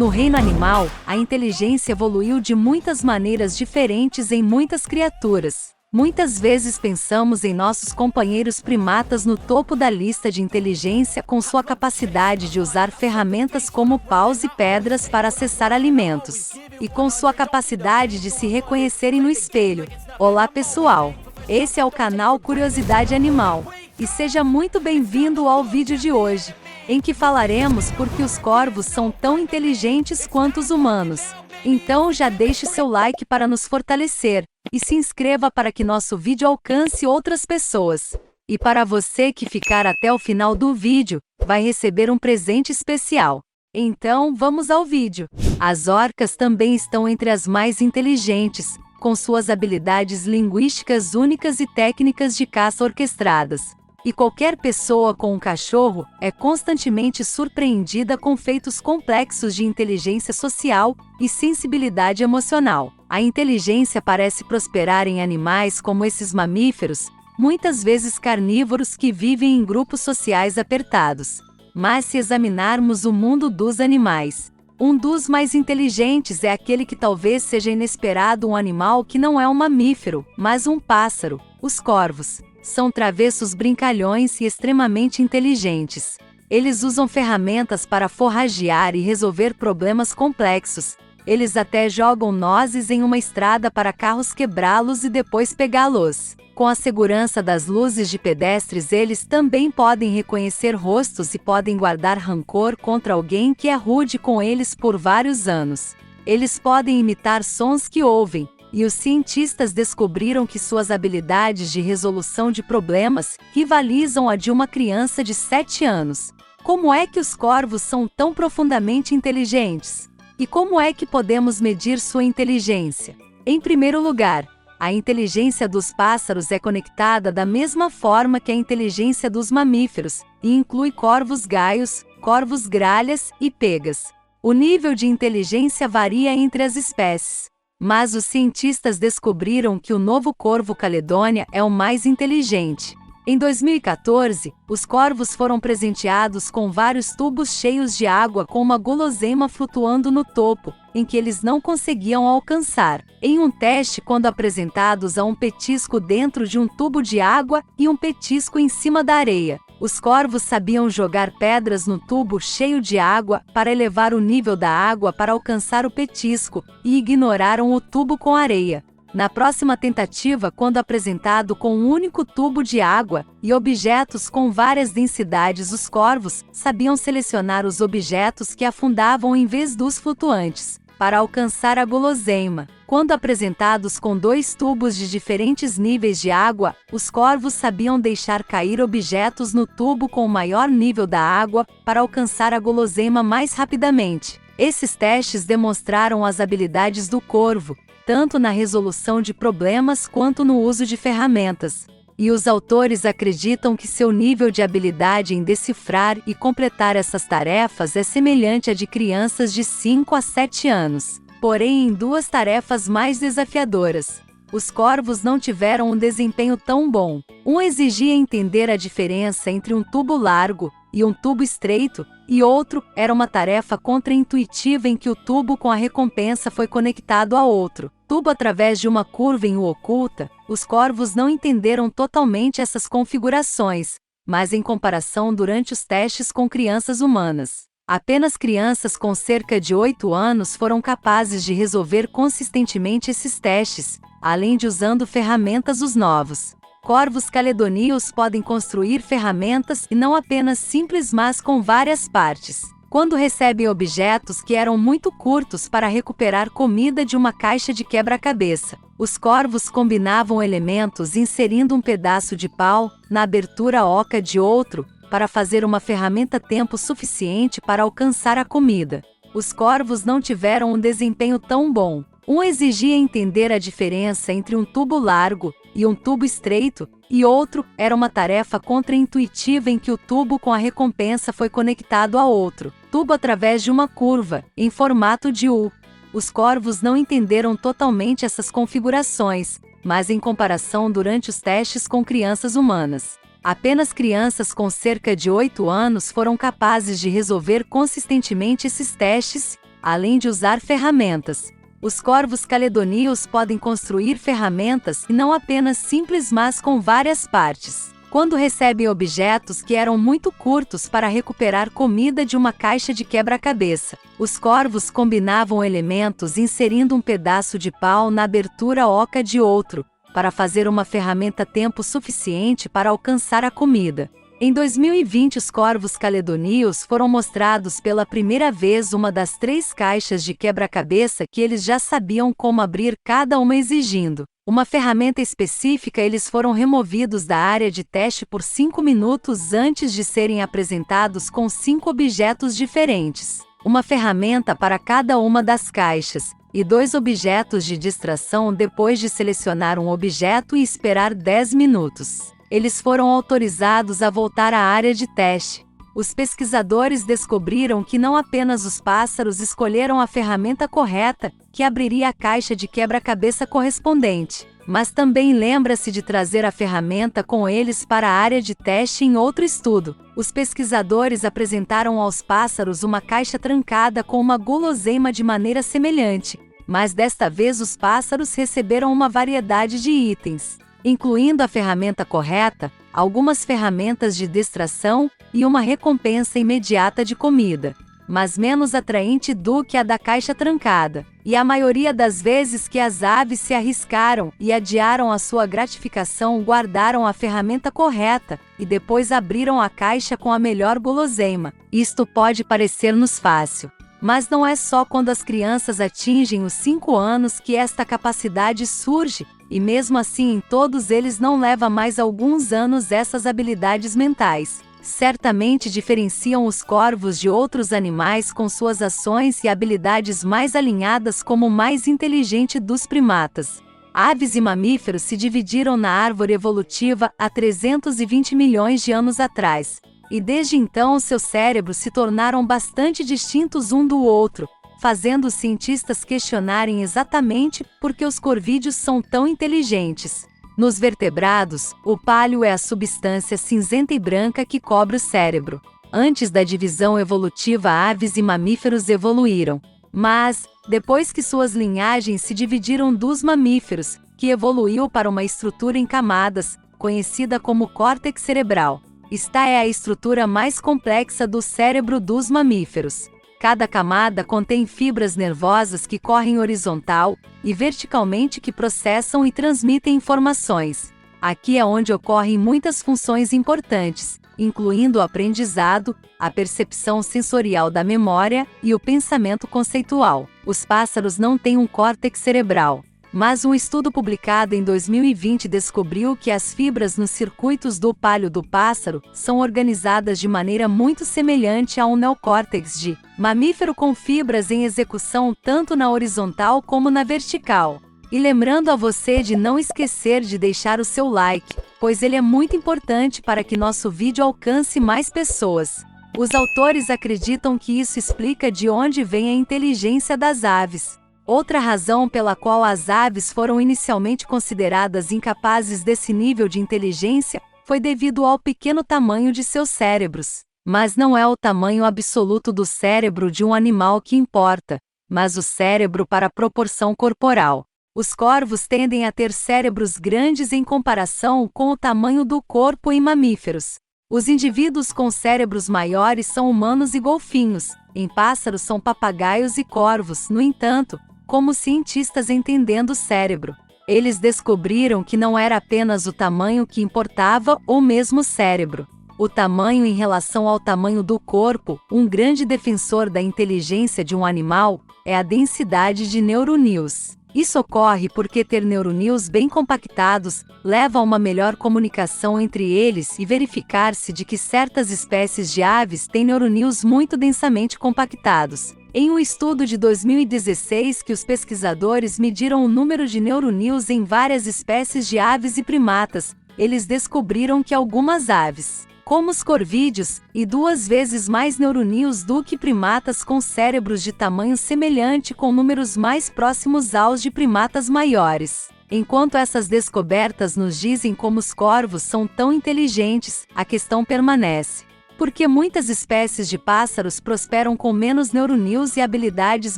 No reino animal, a inteligência evoluiu de muitas maneiras diferentes em muitas criaturas. Muitas vezes pensamos em nossos companheiros primatas no topo da lista de inteligência com sua capacidade de usar ferramentas como paus e pedras para acessar alimentos, e com sua capacidade de se reconhecerem no espelho. Olá pessoal, esse é o canal Curiosidade Animal, e seja muito bem-vindo ao vídeo de hoje, em que falaremos por que os corvos são tão inteligentes quanto os humanos. Então já deixe seu like para nos fortalecer, e se inscreva para que nosso vídeo alcance outras pessoas. E para você que ficar até o final do vídeo, vai receber um presente especial. Então vamos ao vídeo. As orcas também estão entre as mais inteligentes, com suas habilidades linguísticas únicas e técnicas de caça orquestradas. E qualquer pessoa com um cachorro é constantemente surpreendida com feitos complexos de inteligência social e sensibilidade emocional. A inteligência parece prosperar em animais como esses mamíferos, muitas vezes carnívoros que vivem em grupos sociais apertados. Mas se examinarmos o mundo dos animais, um dos mais inteligentes é aquele que talvez seja inesperado, um animal que não é um mamífero, mas um pássaro, os corvos. São travessos brincalhões e extremamente inteligentes. Eles usam ferramentas para forragear e resolver problemas complexos. Eles até jogam nozes em uma estrada para carros quebrá-los e depois pegá-los. Com a segurança das luzes de pedestres, eles também podem reconhecer rostos e podem guardar rancor contra alguém que é rude com eles por vários anos. Eles podem imitar sons que ouvem. E os cientistas descobriram que suas habilidades de resolução de problemas rivalizam a de uma criança de 7 anos. Como é que os corvos são tão profundamente inteligentes? E como é que podemos medir sua inteligência? Em primeiro lugar, a inteligência dos pássaros é conectada da mesma forma que a inteligência dos mamíferos, e inclui corvos gaios, corvos gralhas e pegas. O nível de inteligência varia entre as espécies. Mas os cientistas descobriram que o novo corvo Caledônia é o mais inteligente. Em 2014, os corvos foram presenteados com vários tubos cheios de água com uma guloseima flutuando no topo, em que eles não conseguiam alcançar. Em um teste, quando apresentados a um petisco dentro de um tubo de água e um petisco em cima da areia, os corvos sabiam jogar pedras no tubo cheio de água para elevar o nível da água para alcançar o petisco, e ignoraram o tubo com areia. Na próxima tentativa, quando apresentado com um único tubo de água e objetos com várias densidades, os corvos sabiam selecionar os objetos que afundavam em vez dos flutuantes, para alcançar a guloseima. Quando apresentados com 2 tubos de diferentes níveis de água, os corvos sabiam deixar cair objetos no tubo com o maior nível da água para alcançar a guloseima mais rapidamente. Esses testes demonstraram as habilidades do corvo, tanto na resolução de problemas quanto no uso de ferramentas. E os autores acreditam que seu nível de habilidade em decifrar e completar essas tarefas é semelhante à de crianças de 5 a 7 anos. Porém, em 2 tarefas mais desafiadoras. Os corvos não tiveram um desempenho tão bom. Um exigia entender a diferença entre um tubo largo e um tubo estreito, e outro era uma tarefa contraintuitiva em que o tubo com a recompensa foi conectado a outro tubo através de uma curva em U oculta. Os corvos não entenderam totalmente essas configurações, mas em comparação durante os testes com crianças humanas. Apenas crianças com cerca de 8 anos foram capazes de resolver consistentemente esses testes, além de usando ferramentas os novos. Corvos caledônios podem construir ferramentas e não apenas simples, mas com várias partes. Quando recebem objetos que eram muito curtos para recuperar comida de uma caixa de quebra-cabeça, os corvos combinavam elementos inserindo um pedaço de pau na abertura oca de outro, para fazer uma ferramenta tempo suficiente para alcançar a comida. Os corvos não tiveram um desempenho tão bom. Um exigia entender a diferença entre um tubo largo e um tubo estreito, e outro era uma tarefa contraintuitiva em que o tubo com a recompensa foi conectado a outro tubo através de uma curva, em formato de U. Os corvos não entenderam totalmente essas configurações, mas em comparação durante os testes com crianças humanas. Apenas crianças com cerca de 8 anos foram capazes de resolver consistentemente esses testes, além de usar ferramentas. Os corvos caledônios podem construir ferramentas e não apenas simples, mas com várias partes. Quando recebem objetos que eram muito curtos para recuperar comida de uma caixa de quebra-cabeça, os corvos combinavam elementos inserindo um pedaço de pau na abertura oca de outro, para fazer uma ferramenta tempo suficiente para alcançar a comida. Em 2020, os corvos caledônios foram mostrados pela primeira vez uma das 3 caixas de quebra-cabeça que eles já sabiam como abrir, cada uma exigindo uma ferramenta específica. Eles foram removidos da área de teste por 5 minutos antes de serem apresentados com 5 objetos diferentes, uma ferramenta para cada uma das caixas, e 2 objetos de distração. Depois de selecionar um objeto e esperar 10 minutos, eles foram autorizados a voltar à área de teste. Os pesquisadores descobriram que não apenas os pássaros escolheram a ferramenta correta, que abriria a caixa de quebra-cabeça correspondente, mas também lembra-se de trazer a ferramenta com eles para a área de teste. Em outro estudo, os pesquisadores apresentaram aos pássaros uma caixa trancada com uma guloseima de maneira semelhante, mas desta vez os pássaros receberam uma variedade de itens, incluindo a ferramenta correta, algumas ferramentas de distração e uma recompensa imediata de comida, mas menos atraente do que a da caixa trancada. E a maioria das vezes que as aves se arriscaram e adiaram a sua gratificação, guardaram a ferramenta correta e depois abriram a caixa com a melhor guloseima. Isto pode parecer-nos fácil, mas não é só quando as crianças atingem os 5 anos que esta capacidade surge, e mesmo assim em todos eles não leva mais alguns anos. Essas habilidades mentais certamente diferenciam os corvos de outros animais, com suas ações e habilidades mais alinhadas como o mais inteligente dos primatas. Aves e mamíferos se dividiram na árvore evolutiva há 320 milhões de anos atrás, e desde então seus cérebros se tornaram bastante distintos um do outro, fazendo os cientistas questionarem exatamente por que os corvídeos são tão inteligentes. Nos vertebrados, o páleo é a substância cinzenta e branca que cobre o cérebro. Antes da divisão evolutiva, aves e mamíferos evoluíram. Mas, depois que suas linhagens se dividiram dos mamíferos, que evoluiu para uma estrutura em camadas, conhecida como córtex cerebral. Esta é a estrutura mais complexa do cérebro dos mamíferos. Cada camada contém fibras nervosas que correm horizontal e verticalmente, que processam e transmitem informações. Aqui é onde ocorrem muitas funções importantes, incluindo o aprendizado, a percepção sensorial da memória e o pensamento conceitual. Os pássaros não têm um córtex cerebral, mas um estudo publicado em 2020 descobriu que as fibras nos circuitos do páleo do pássaro são organizadas de maneira muito semelhante a um neocórtex de mamífero, com fibras em execução tanto na horizontal como na vertical. E lembrando a você de não esquecer de deixar o seu like, pois ele é muito importante para que nosso vídeo alcance mais pessoas. Os autores acreditam que isso explica de onde vem a inteligência das aves. Outra razão pela qual as aves foram inicialmente consideradas incapazes desse nível de inteligência foi devido ao pequeno tamanho de seus cérebros. Mas não é o tamanho absoluto do cérebro de um animal que importa, mas o cérebro para a proporção corporal. Os corvos tendem a ter cérebros grandes em comparação com o tamanho do corpo em mamíferos. Os indivíduos com cérebros maiores são humanos e golfinhos. Em pássaros são papagaios e corvos. No entanto, como cientistas entendendo o cérebro, eles descobriram que não era apenas o tamanho que importava, ou mesmo o cérebro. O tamanho em relação ao tamanho do corpo. Um grande defensor da inteligência de um animal é a densidade de neurônios. Isso ocorre porque ter neurônios bem compactados leva a uma melhor comunicação entre eles, e verificar-se de que certas espécies de aves têm neurônios muito densamente compactados. Em um estudo de 2016 que os pesquisadores mediram o número de neurônios em várias espécies de aves e primatas, eles descobriram que algumas aves, como os corvídeos, e 2 vezes mais neurônios do que primatas com cérebros de tamanho semelhante, com números mais próximos aos de primatas maiores. Enquanto essas descobertas nos dizem como os corvos são tão inteligentes, a questão permanece: Porque muitas espécies de pássaros prosperam com menos neurônios e habilidades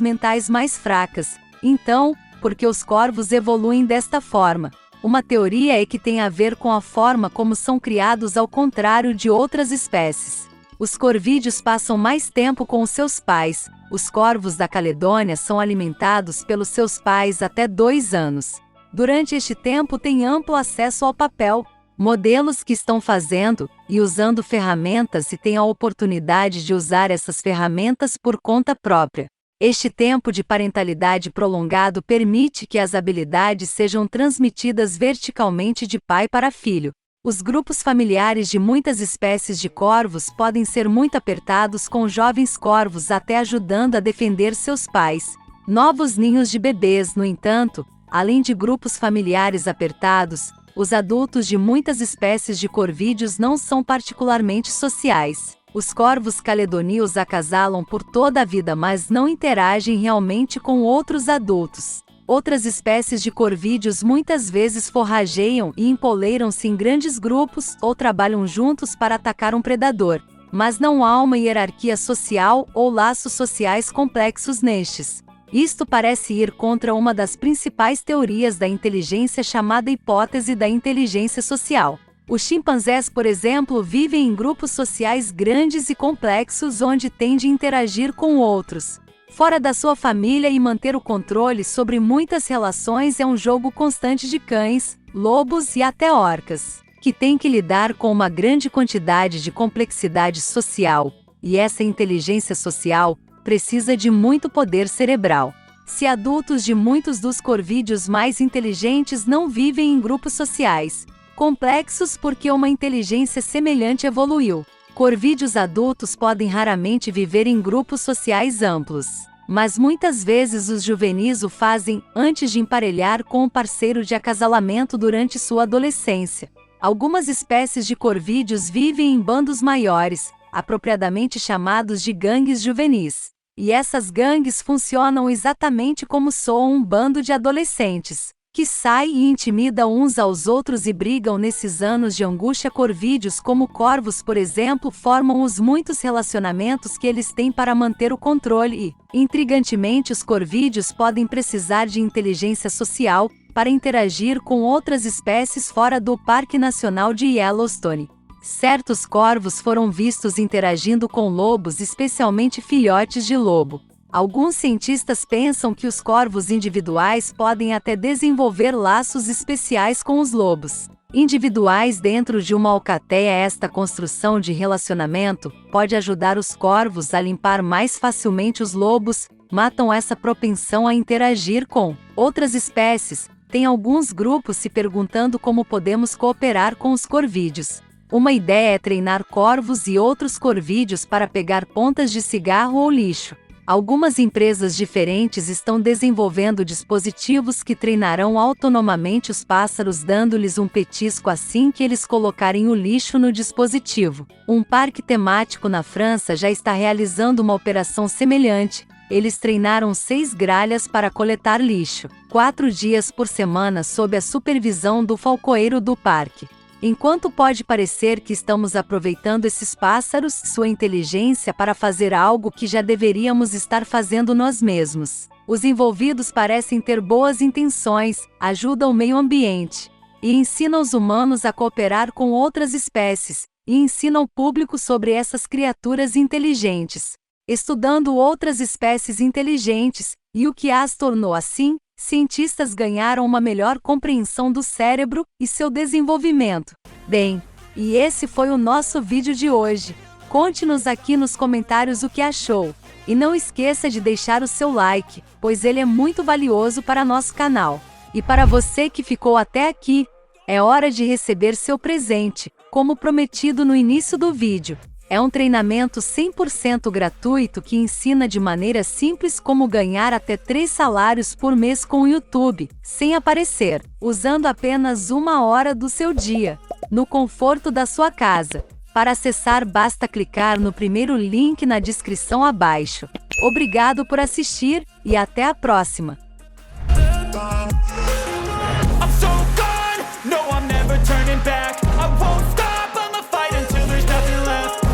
mentais mais fracas. Então, porque os corvos evoluem desta forma? Uma teoria é que tem a ver com a forma como são criados ao contrário de outras espécies. Os corvídeos passam mais tempo com os seus pais. Os corvos da Caledônia são alimentados pelos seus pais até 2 anos. Durante este tempo têm amplo acesso ao papel. Modelos que estão fazendo e usando ferramentas e têm a oportunidade de usar essas ferramentas por conta própria. Este tempo de parentalidade prolongado permite que as habilidades sejam transmitidas verticalmente de pai para filho. Os grupos familiares de muitas espécies de corvos podem ser muito apertados com jovens corvos até ajudando a defender seus pais. Novos ninhos de bebês, no entanto, além de grupos familiares apertados, os adultos de muitas espécies de corvídeos não são particularmente sociais. Os corvos caledônios acasalam por toda a vida, mas não interagem realmente com outros adultos. Outras espécies de corvídeos muitas vezes forrageiam e empoleiram-se em grandes grupos ou trabalham juntos para atacar um predador, mas não há uma hierarquia social ou laços sociais complexos nestes. Isto parece ir contra uma das principais teorias da inteligência chamada hipótese da inteligência social. Os chimpanzés, por exemplo, vivem em grupos sociais grandes e complexos onde tendem a interagir com outros. Fora da sua família e manter o controle sobre muitas relações é um jogo constante de cães, lobos e até orcas, que têm que lidar com uma grande quantidade de complexidade social, e essa inteligência social precisa de muito poder cerebral. Se adultos de muitos dos corvídeos mais inteligentes não vivem em grupos sociais complexos porque uma inteligência semelhante evoluiu, corvídeos adultos podem raramente viver em grupos sociais amplos. Mas muitas vezes os juvenis o fazem antes de emparelhar com um parceiro de acasalamento durante sua adolescência. Algumas espécies de corvídeos vivem em bandos maiores, apropriadamente chamados de gangues juvenis. E essas gangues funcionam exatamente como soa um bando de adolescentes, que sai e intimida uns aos outros e brigam nesses anos de angústia. Corvídeos como corvos, por exemplo, formam os muitos relacionamentos que eles têm para manter o controle e, intrigantemente, os corvídeos podem precisar de inteligência social para interagir com outras espécies fora do Parque Nacional de Yellowstone. Certos corvos foram vistos interagindo com lobos, especialmente filhotes de lobo. Alguns cientistas pensam que os corvos individuais podem até desenvolver laços especiais com os lobos individuais dentro de uma alcateia. Esta construção de relacionamento pode ajudar os corvos a limpar mais facilmente os lobos, matam essa propensão a interagir com outras espécies. Tem alguns grupos se perguntando como podemos cooperar com os corvídeos. Uma ideia é treinar corvos e outros corvídeos para pegar pontas de cigarro ou lixo. Algumas empresas diferentes estão desenvolvendo dispositivos que treinarão autonomamente os pássaros, dando-lhes um petisco assim que eles colocarem o lixo no dispositivo. Um parque temático na França já está realizando uma operação semelhante. Eles treinaram 6 gralhas para coletar lixo, 4 dias por semana sob a supervisão do falcoeiro do parque. Enquanto pode parecer que estamos aproveitando esses pássaros, sua inteligência para fazer algo que já deveríamos estar fazendo nós mesmos. Os envolvidos parecem ter boas intenções, ajudam o meio ambiente e ensinam os humanos a cooperar com outras espécies, e ensinam o público sobre essas criaturas inteligentes, estudando outras espécies inteligentes, e o que as tornou assim. Cientistas ganharam uma melhor compreensão do cérebro e seu desenvolvimento. Bem, e esse foi o nosso vídeo de hoje. Conte-nos aqui nos comentários o que achou. E não esqueça de deixar o seu like, pois ele é muito valioso para nosso canal. E para você que ficou até aqui, é hora de receber seu presente, como prometido no início do vídeo. É um treinamento 100% gratuito que ensina de maneira simples como ganhar até 3 salários por mês com o YouTube, sem aparecer, usando apenas 1 hora do seu dia, no conforto da sua casa. Para acessar, basta clicar no primeiro link na descrição abaixo. Obrigado por assistir e até a próxima!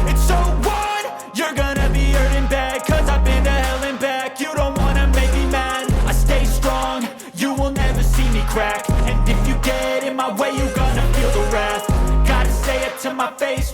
It's so crack. And if you get in my way, you gonna feel the wrath. Gotta say it to my face,